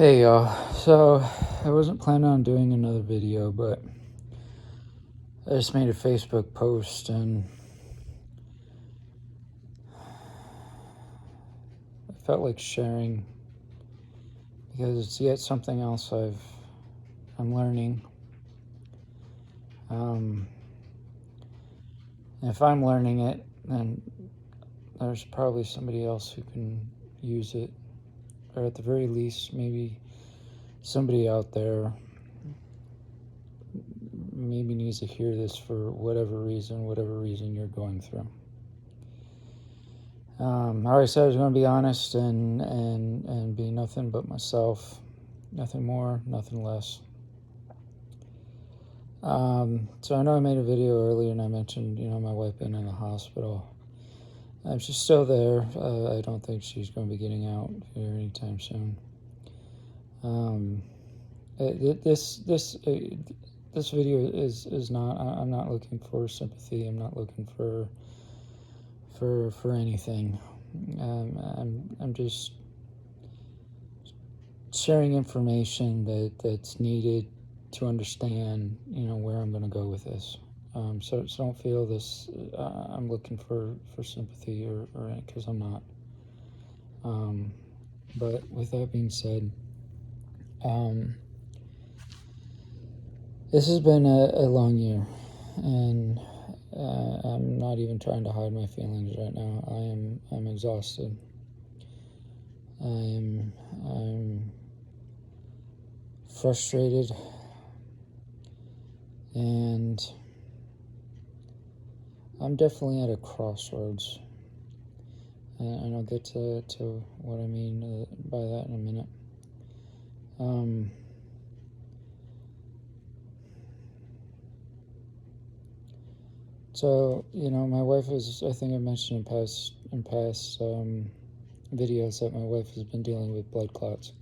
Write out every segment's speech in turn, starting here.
Hey y'all, so I wasn't planning on doing another video, but I just made a Facebook post and I felt like sharing because it's yet something else I'm learning. If I'm learning it, then there's probably somebody else who can use it, or at the very least, maybe somebody out there maybe needs to hear this for whatever reason you're going through. I already said I was going to be honest and be nothing but myself, nothing more, nothing less. So I know I made a video earlier and I mentioned, my wife being in the hospital. She's still there. I don't think she's going to be getting out here anytime soon. This video is not. I'm not looking for sympathy. I'm not looking for anything. I'm just sharing information that's needed to understand, where I'm going to go with this. So don't feel this. I'm looking for sympathy or because I'm not. But with that being said, this has been a long year, and I'm not even trying to hide my feelings right now. I'm exhausted. I'm frustrated, and I'm definitely at a crossroads. And I'll get to what I mean by that in a minute. So, my wife is, I think I mentioned in past videos that my wife has been dealing with blood clots.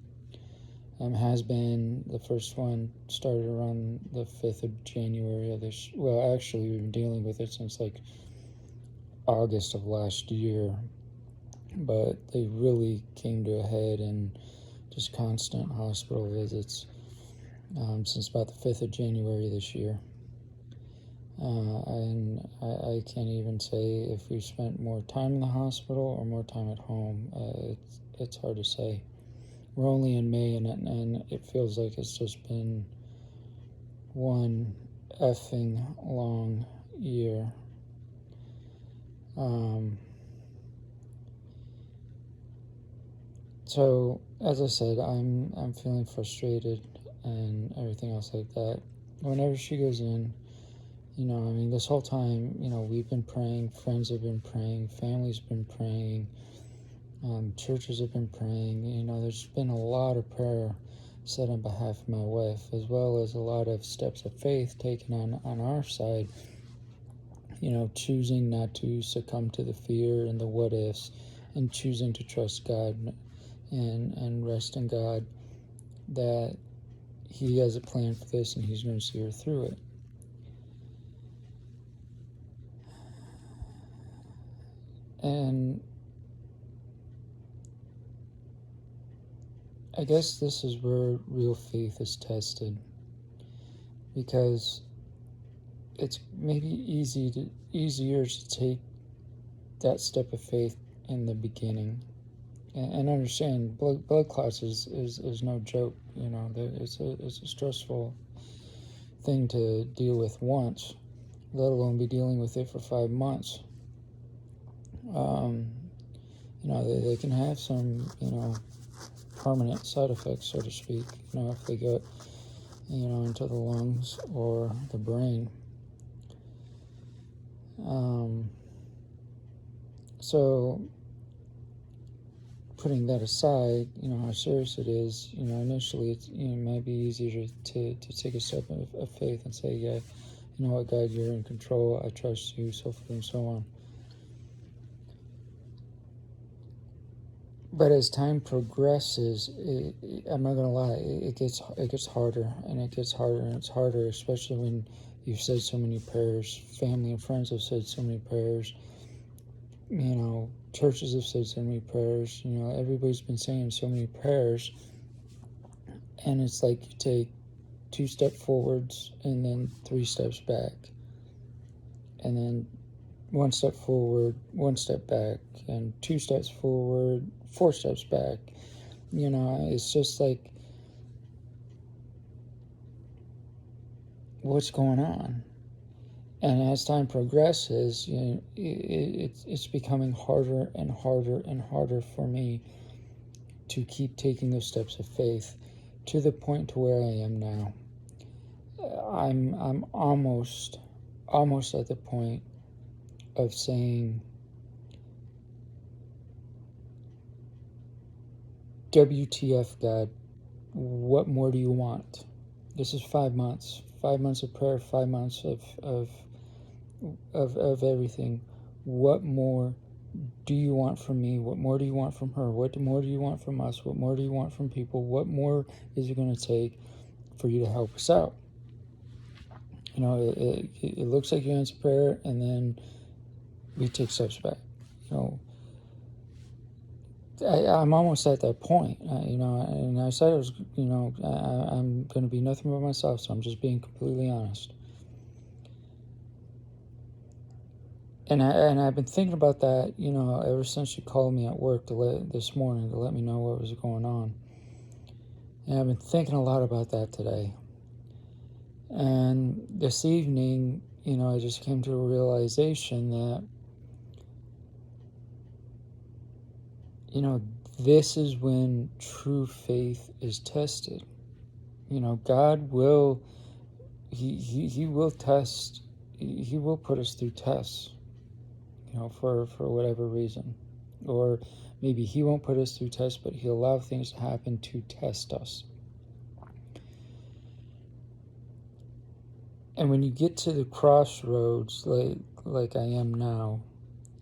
Has been, the first one started around the 5th of January of this, well, actually, we've been dealing with it since like August of last year, but they really came to a head and just constant hospital visits since about the 5th of January this year. And I can't even say if we spent more time in the hospital or more time at home. It's hard to say. We're only in May, and it feels like it's just been one effing long year. So, as I said, I'm feeling frustrated and everything else like that. Whenever she goes in, this whole time, we've been praying, friends have been praying, family's been praying, churches have been praying. There's been a lot of prayer said on behalf of my wife, as well as a lot of steps of faith taken on our side, choosing not to succumb to the fear and the what ifs, and choosing to trust God and rest in God that He has a plan for this and He's going to see her through it. And I guess this is where real faith is tested, because it's maybe easier to take that step of faith in the beginning and understand blood clots is no joke. It's a stressful thing to deal with once, let alone be dealing with it for 5 months. They can have some permanent side effects, so to speak, if they go into the lungs or the brain. So putting that aside, how serious it is, initially it might be easier to take a step of faith and say, yeah, you know what, God, you're in control, I trust you, so forth and so on. But as time progresses, I'm not gonna lie, it gets harder, and it gets harder, and it's harder, especially when you've said so many prayers. Family and friends have said so many prayers. Churches have said so many prayers. Everybody's been saying so many prayers, and it's like you take 2 steps forwards and then 3 steps back, and then 1 step forward, 1 step back, and 2 steps forward, 4 steps back. It's just like, what's going on? And as time progresses, it's becoming harder and harder and harder for me to keep taking those steps of faith to the point to where I am now. I'm almost at the point of saying, WTF, God, what more do you want? This is 5 months. 5 months of prayer, 5 months of everything. What more do you want from me? What more do you want from her? What more do you want from us? What more do you want from people? What more is it going to take for you to help us out? It looks like you answer prayer, and then we take steps back. I'm almost at that point, and I said I was, I'm going to be nothing but myself, so I'm just being completely honest. And I've been thinking about that, ever since you called me at work this morning to let me know what was going on. And I've been thinking a lot about that today. And this evening, I just came to a realization that, this is when true faith is tested. God will, he will test, he will put us through tests, for whatever reason. Or maybe he won't put us through tests, but he'll allow things to happen to test us. And when you get to the crossroads, like I am now,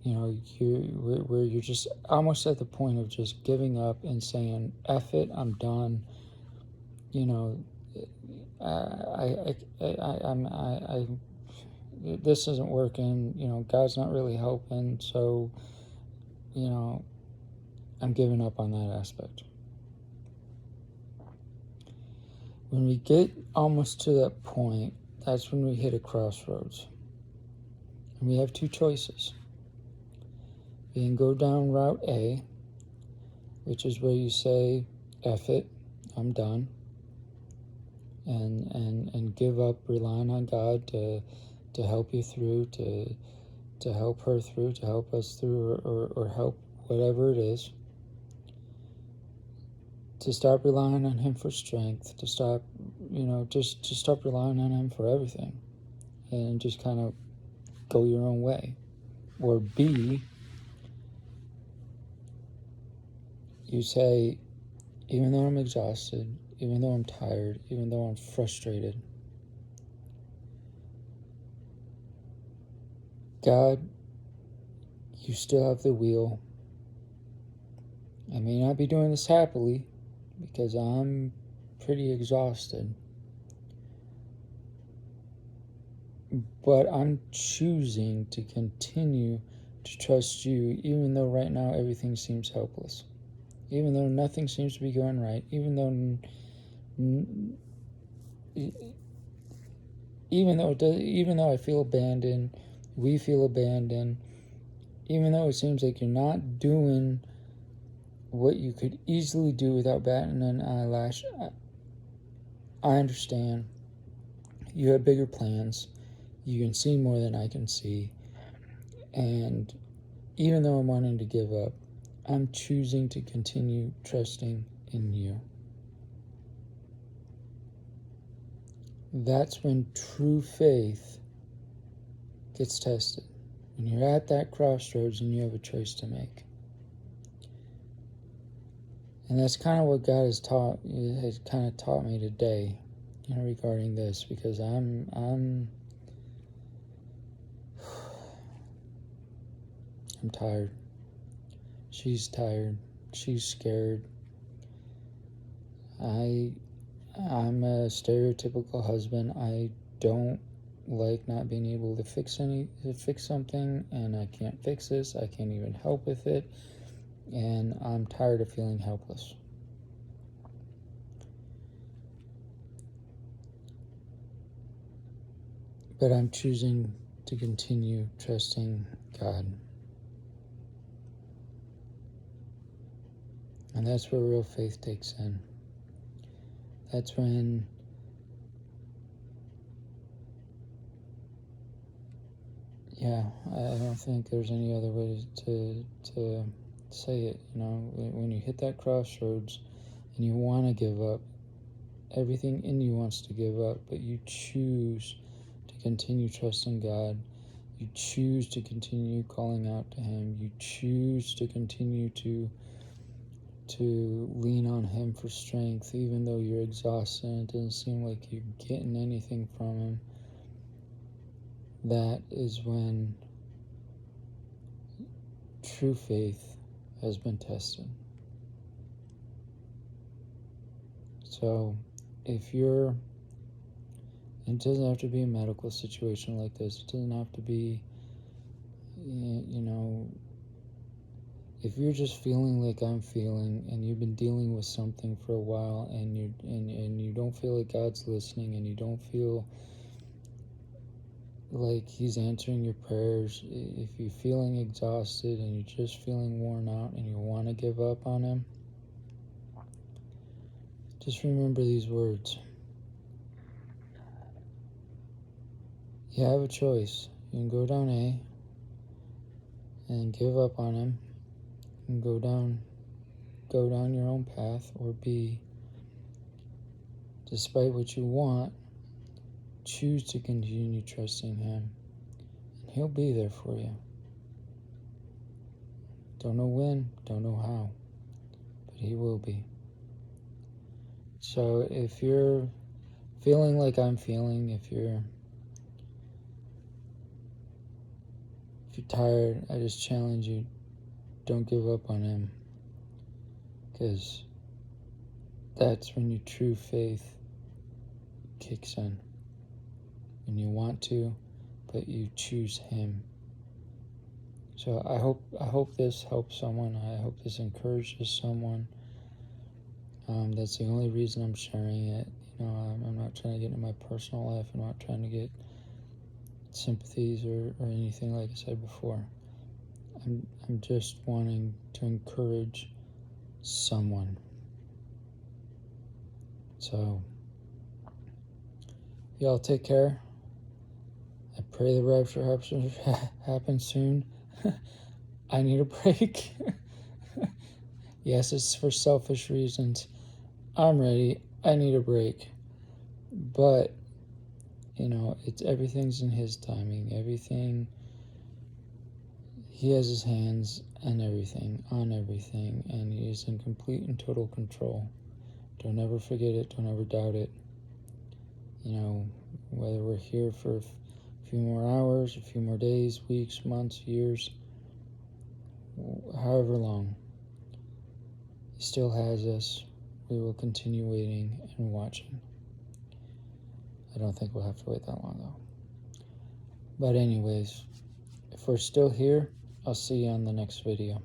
where you're just almost at the point of just giving up and saying, F it, I'm done. This isn't working. God's not really helping, so I'm giving up on that aspect. When we get almost to that point, that's when we hit a crossroads. And we have 2 choices. We can go down route A, which is where you say, F it, I'm done, and give up relying on God to help you through, to help her through, to help us through, or help whatever it is. To stop relying on him for strength, to stop, just stop relying on him for everything, and just kind of go your own way. Or B, you say, even though I'm exhausted, even though I'm tired, even though I'm frustrated, God, you still have the wheel. I may not be doing this happily because I'm pretty exhausted, but I'm choosing to continue to trust you, even though right now everything seems helpless, even though nothing seems to be going right, even though I feel abandoned, we feel abandoned, even though it seems like you're not doing what you could easily do without batting an eyelash. I understand. You have bigger plans. You can see more than I can see. And even though I'm wanting to give up, I'm choosing to continue trusting in you. That's when true faith gets tested. When you're at that crossroads and you have a choice to make. And that's kind of what God has taught me today, regarding this, because I'm tired. She's tired. She's scared. I'm a stereotypical husband. I don't like not being able to fix something, and I can't fix this. I can't even help with it. And I'm tired of feeling helpless. But I'm choosing to continue trusting God. And that's where real faith takes in. That's when I don't think there's any other way to say it. When you hit that crossroads and you want to give up, everything in you wants to give up, but you choose to continue trusting God. You choose to continue calling out to Him. You choose to continue to lean on Him for strength, even though you're exhausted and it doesn't seem like you're getting anything from Him. That is when true faith has been tested. So, it doesn't have to be a medical situation like this. It doesn't have to be, if you're just feeling like I'm feeling, and you've been dealing with something for a while, and you don't feel like God's listening, and you don't feel like He's answering your prayers, if you're feeling exhausted and you're just feeling worn out and you want to give up on Him, just remember these words. You have a choice. You can go down A and give up on Him and go down your own path, or B, despite what you want, choose to continue trusting Him, and He'll be there for you. Don't know when, don't know how, but He will be. So if you're feeling like I'm feeling, if you're tired, I just challenge you, don't give up on Him, because that's when your true faith kicks in. When you want to, but you choose Him. So I hope this helps someone. I hope this encourages someone. That's the only reason I'm sharing it. I'm not trying to get into my personal life. I'm not trying to get sympathies or anything, like I said before. I'm just wanting to encourage someone. So, y'all take care. I pray the rapture happens soon. I need a break. Yes, it's for selfish reasons. I'm ready. I need a break. But, everything's in His timing. Everything, He has His hands on everything, and He is in complete and total control. Don't ever forget it. Don't ever doubt it. Whether we're here for a few more hours, a few more days, weeks, months, years, however long, He still has us. We will continue waiting and watching. I don't think we'll have to wait that long, though. But anyways, if we're still here, I'll see you on the next video.